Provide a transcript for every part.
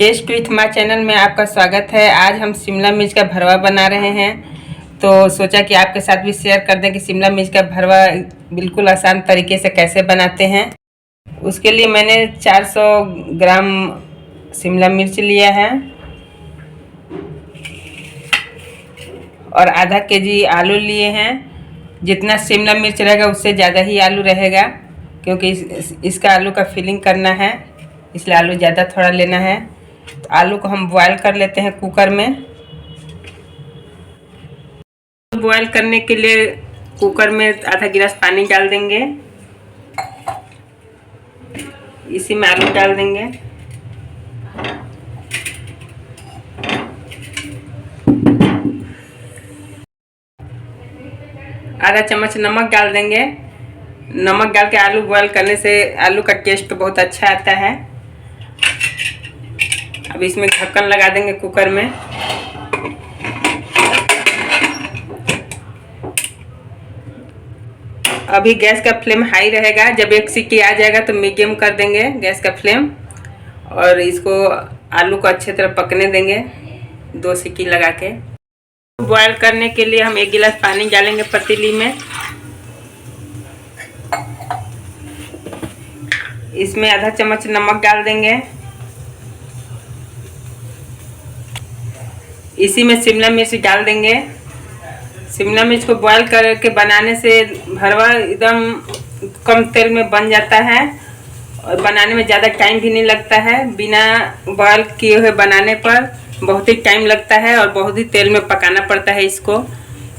Test with my channel में आपका स्वागत है। आज हम शिमला मिर्च का भरवा बना रहे हैं, तो सोचा कि आपके साथ भी शेयर कर दें कि शिमला मिर्च का भरवा बिल्कुल आसान तरीके से कैसे बनाते हैं। उसके लिए मैंने 400 ग्राम शिमला मिर्च लिया है और आधा केजी आलू लिए हैं। जितना शिमला मिर्च रहेगा उससे ज़्यादा ही आलू रहेगा, क्योंकि इसका आलू का फिलिंग करना है, इसलिए आलू ज़्यादा थोड़ा लेना है। तो आलू को हम बॉयल कर लेते हैं कुकर में। बॉयल करने के लिए कुकर में आधा गिलास पानी डाल देंगे, इसी में आलू डाल देंगे। आधा चम्मच नमक डाल देंगे। नमक डाल के आलू बॉयल करने से आलू का टेस्ट बहुत अच्छा आता है। अब इसमें ढक्कन लगा देंगे कुकर में। अभी गैस का फ्लेम हाई रहेगा। जब एक सीटी आ जाएगा तो मीडियम कर देंगे गैस का फ्लेम, और इसको आलू को अच्छे तरह पकने देंगे 2 सीटी लगा के। बॉयल करने के लिए हम 1 गिलास पानी डालेंगे पतीली में। इसमें आधा चम्मच नमक डाल देंगे। इसी में शिमला मिर्च डाल देंगे। शिमला मिर्च को बॉयल करके बनाने से भरवा एकदम कम तेल में बन जाता है और बनाने में ज़्यादा टाइम भी नहीं लगता है। बिना बॉयल किए हुए बनाने पर बहुत ही टाइम लगता है और बहुत ही तेल में पकाना पड़ता है इसको।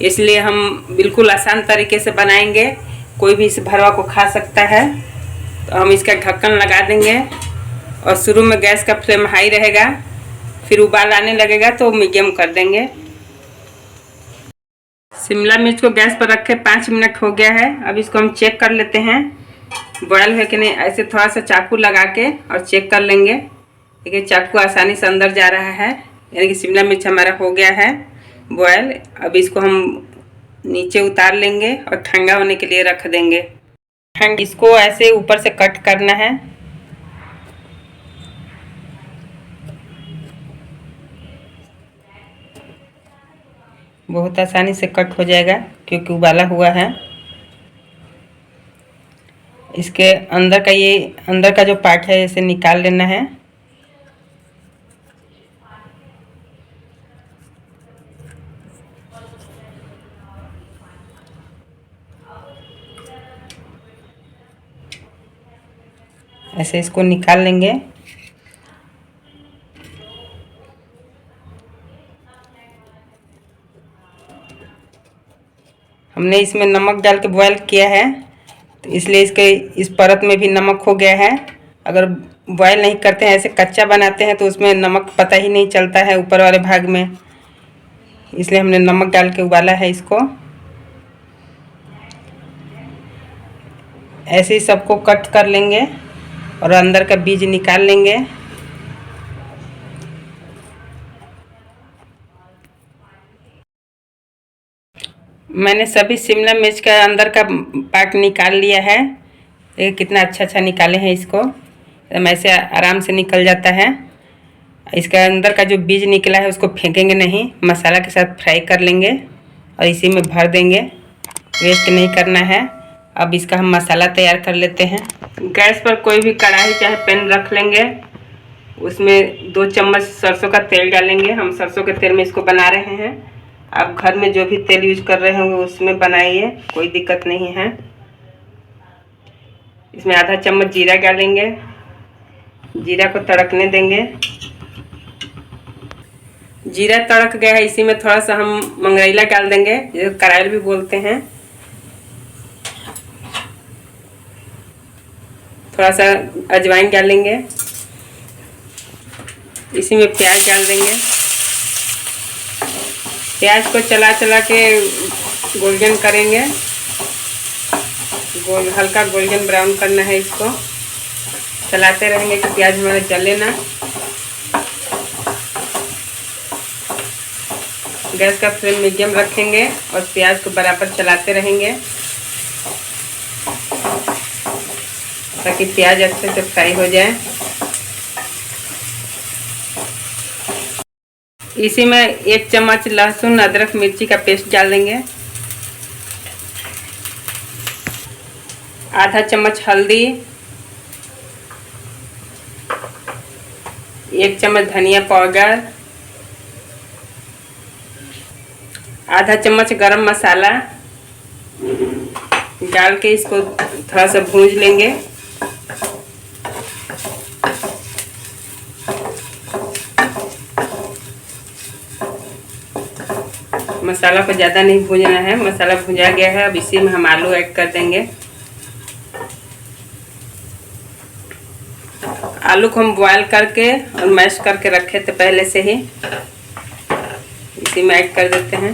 इसलिए हम बिल्कुल आसान तरीके से बनाएंगे, कोई भी इस भरवा को खा सकता है। तो हम इसका ढक्कन लगा देंगे और शुरू में गैस का फ्लेम हाई रहेगा, फिर उबाल आने लगेगा तो मीडियम कर देंगे। शिमला मिर्च को गैस पर रखे 5 मिनट हो गया है। अब इसको हम चेक कर लेते हैं बॉयल है कि नहीं। ऐसे थोड़ा सा चाकू लगा के और चेक कर लेंगे। देखिए चाकू आसानी से अंदर जा रहा है, यानी कि शिमला मिर्च हमारा हो गया है बॉयल। अब इसको हम नीचे उतार लेंगे और ठंडा होने के लिए रख देंगे। इसको ऐसे ऊपर से कट करना है। बहुत आसानी से कट हो जाएगा क्योंकि उबाला हुआ है। इसके अंदर का अंदर का जो पार्ट है इसे निकाल लेना है। ऐसे इसको निकाल लेंगे। हमने इसमें नमक डाल के बॉयल किया है, तो इसलिए इस परत में भी नमक हो गया है। अगर बॉयल नहीं करते हैं, ऐसे कच्चा बनाते हैं, तो उसमें नमक पता ही नहीं चलता है ऊपर वाले भाग में। इसलिए हमने नमक डाल के उबाला है इसको। ऐसे ही सबको कट कर लेंगे और अंदर का बीज निकाल लेंगे। मैंने सभी शिमला मिर्च का अंदर का पार्ट निकाल लिया है। ये कितना अच्छा निकाले हैं इसको, एकदम ऐसे आराम से निकल जाता है। इसका अंदर का जो बीज निकला है उसको फेंकेंगे नहीं, मसाला के साथ फ्राई कर लेंगे और इसी में भर देंगे, वेस्ट नहीं करना है। अब इसका हम मसाला तैयार कर लेते हैं। गैस पर कोई भी कढ़ाई चाहे पैन रख लेंगे, उसमें 2 चम्मच सरसों का तेल डालेंगे। हम सरसों के तेल में इसको बना रहे हैं। आप घर में जो भी तेल यूज कर रहे होंगे उसमें बनाइए, कोई दिक्कत नहीं है। इसमें आधा चम्मच जीरा डालेंगे। जीरा को तड़कने देंगे। जीरा तड़क गया है, इसी में थोड़ा सा हम मंगरैला डाल देंगे, जिसे कराइल भी बोलते हैं। थोड़ा सा अजवाइन डालेंगे। इसी में प्याज डाल देंगे। प्याज को चला चला के गोल्डन करेंगे। हल्का गोल्डन ब्राउन करना है इसको। चलाते रहेंगे कि प्याज हमारा जले ना। गैस का फ्लेम मीडियम रखेंगे और प्याज को बराबर चलाते रहेंगे ताकि प्याज अच्छे से फ्राई हो जाए। इसी में 1 चम्मच लहसुन अदरक मिर्ची का पेस्ट डाल देंगे, आधा चम्मच हल्दी, 1 चम्मच धनिया पाउडर, आधा चम्मच गरम मसाला डाल के इसको थोड़ा सा भूंज लेंगे। मसाला को ज़्यादा नहीं भूनना है, मसाला भुजा गया है। अब इसी में हम आलू ऐड कर देंगे। आलू को हम बॉयल करके और मैश करके रखे थे पहले से ही, इसी में ऐड कर देते हैं।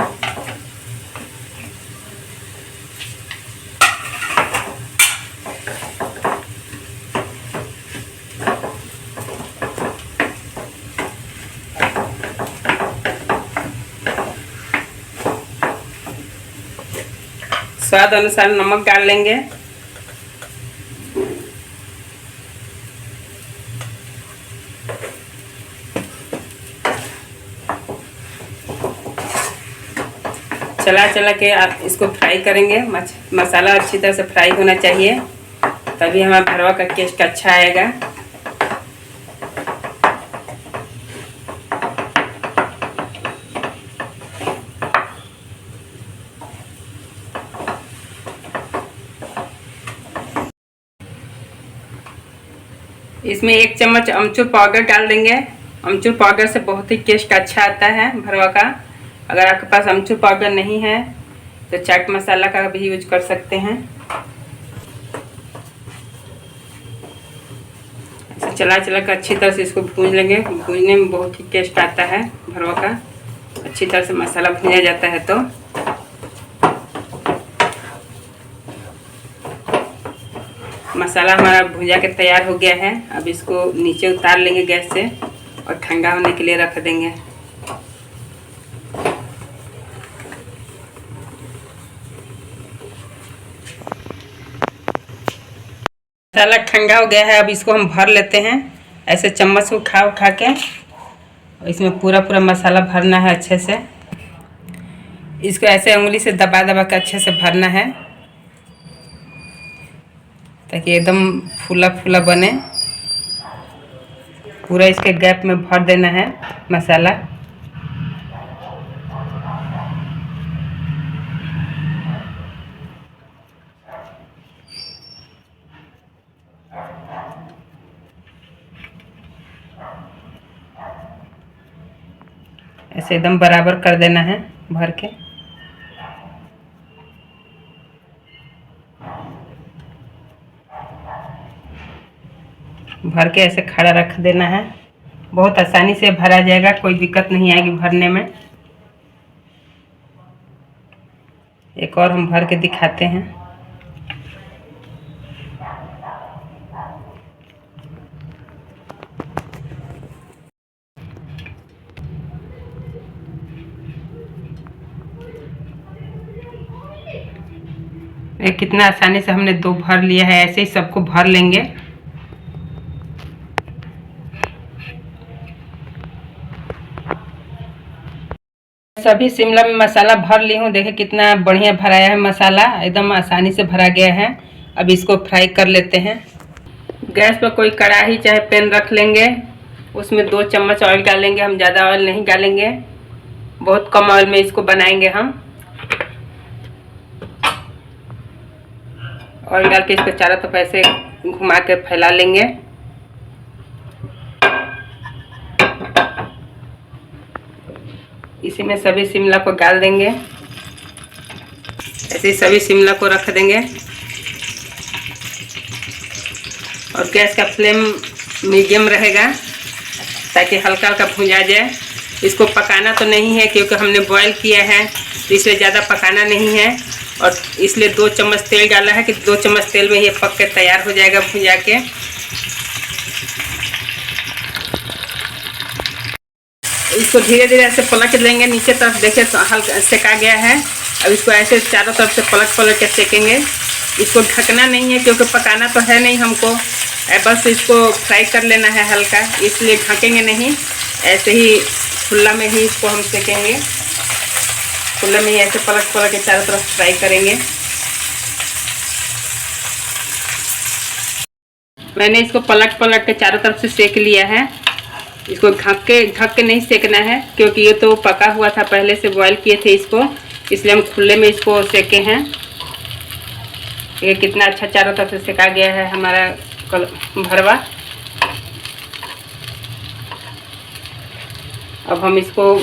स्वाद अनुसार नमक डाल लेंगे। चला चला के आप इसको फ्राई करेंगे। मसाला अच्छी तरह से फ्राई होना चाहिए, तभी हमारा भरवा का टेस्ट अच्छा आएगा। इसमें 1 चम्मच अमचूर पाउडर डाल देंगे। अमचूर पाउडर से बहुत ही टेस्ट अच्छा आता है भरवा का। अगर आपके पास अमचूर पाउडर नहीं है तो चाट मसाला का भी यूज कर सकते हैं। ऐसे चला चला कर अच्छी तरह से इसको भून लेंगे। भूनने में बहुत ही टेस्ट आता है भरवा का। अच्छी तरह से मसाला भुना जाता है तो मसाला हमारा भुजा के तैयार हो गया है। अब इसको नीचे उतार लेंगे गैस से और ठंडा होने के लिए रख देंगे। मसाला ठंडा हो गया है। अब इसको हम भर लेते हैं। ऐसे चम्मच को उठा के इसमें पूरा मसाला भरना है अच्छे से। इसको ऐसे उंगली से दबा दबा के अच्छे से भरना है ताकि एकदम फूला फूला बने। पूरा इसके गैप में भर देना है मसाला। ऐसे एकदम बराबर कर देना है भर के। भर के ऐसे खड़ा रख देना है। बहुत आसानी से भरा जाएगा, कोई दिक्कत नहीं आएगी भरने में। एक और हम भर के दिखाते हैं। ये कितना आसानी से हमने 2 भर लिया है। ऐसे ही सबको भर लेंगे। सभी शिमला में मसाला भर ली हूँ। देखिए कितना बढ़िया भराया है मसाला, एकदम आसानी से भरा गया है। अब इसको फ्राई कर लेते हैं। गैस पर कोई कढ़ाई चाहे पैन रख लेंगे। उसमें 2 चम्मच ऑयल डालेंगे। हम ज़्यादा ऑयल नहीं डालेंगे, बहुत कम ऑयल में इसको बनाएंगे हम। ऑयल डाल के इसको चारों तरफ ऐसे घुमा के फैला लेंगे। इसी में सभी शिमला को डाल देंगे। ऐसे ही सभी शिमला को रख देंगे और गैस का फ्लेम मीडियम रहेगा ताकि हल्का हल्का भुना जाए। इसको पकाना तो नहीं है क्योंकि हमने बॉयल किया है, तो इसलिए ज़्यादा पकाना नहीं है। और इसलिए 2 चम्मच तेल डाला है कि 2 चम्मच तेल में ये पक के तैयार हो जाएगा भुजा के। इसको धीरे धीरे ऐसे पलट देंगे नीचे तरफ। देखिए तो हल्का सेका गया है। अब इसको ऐसे चारों तरफ से पलट के सेकेंगे। इसको ढकना नहीं है क्योंकि पकाना तो है नहीं हमको, बस इसको फ्राई कर लेना है हल्का, इसलिए ढकेंगे नहीं। ऐसे ही खुला में ही इसको हम सेकेंगे। खुले में ही ऐसे पलट पलट के चारों तरफ फ्राई करेंगे। मैंने इसको पलट पलट के चारों तरफ से सेक लिया है। इसको ढक के नहीं सेकना है, क्योंकि ये तो पका हुआ था, पहले से बॉयल किए थे इसको, इसलिए हम खुले में इसको सेके हैं। ये कितना अच्छा चारों तरफ से सेका गया है हमारा भरवा। अब हम इसको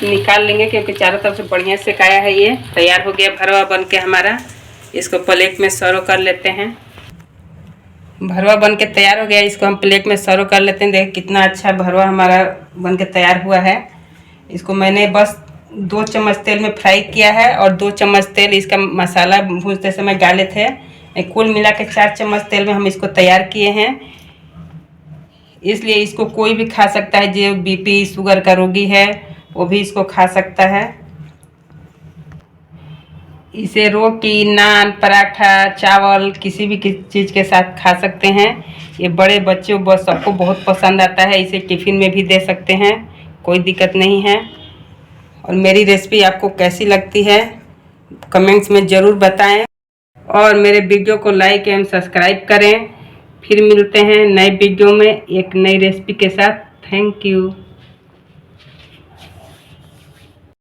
निकाल लेंगे, क्योंकि चारों तरफ से बढ़िया सेकाया है। ये तैयार हो गया भरवा बन के हमारा। इसको प्लेट में सर्व कर लेते हैं। भरवा बन के तैयार हो गया, इसको हम प्लेट में सर्व कर लेते हैं। देखिए कितना अच्छा भरवा हमारा बन के तैयार हुआ है। इसको मैंने बस 2 चम्मच तेल में फ्राई किया है और 2 चम्मच तेल इसका मसाला भूनते समय डाले थे। कुल मिला के 4 चम्मच तेल में हम इसको तैयार किए हैं। इसलिए इसको कोई भी खा सकता है, जो बीपी शुगर का रोगी है वो भी इसको खा सकता है। इसे रोटी, नान, पराठा, चावल किसी भी चीज़ के साथ खा सकते हैं। ये बड़े बच्चों बस सबको बहुत पसंद आता है। इसे टिफ़िन में भी दे सकते हैं, कोई दिक्कत नहीं है। और मेरी रेसिपी आपको कैसी लगती है कमेंट्स में ज़रूर बताएं, और मेरे वीडियो को लाइक एवं सब्सक्राइब करें। फिर मिलते हैं नए वीडियो में एक नई रेसिपी के साथ। Thank you.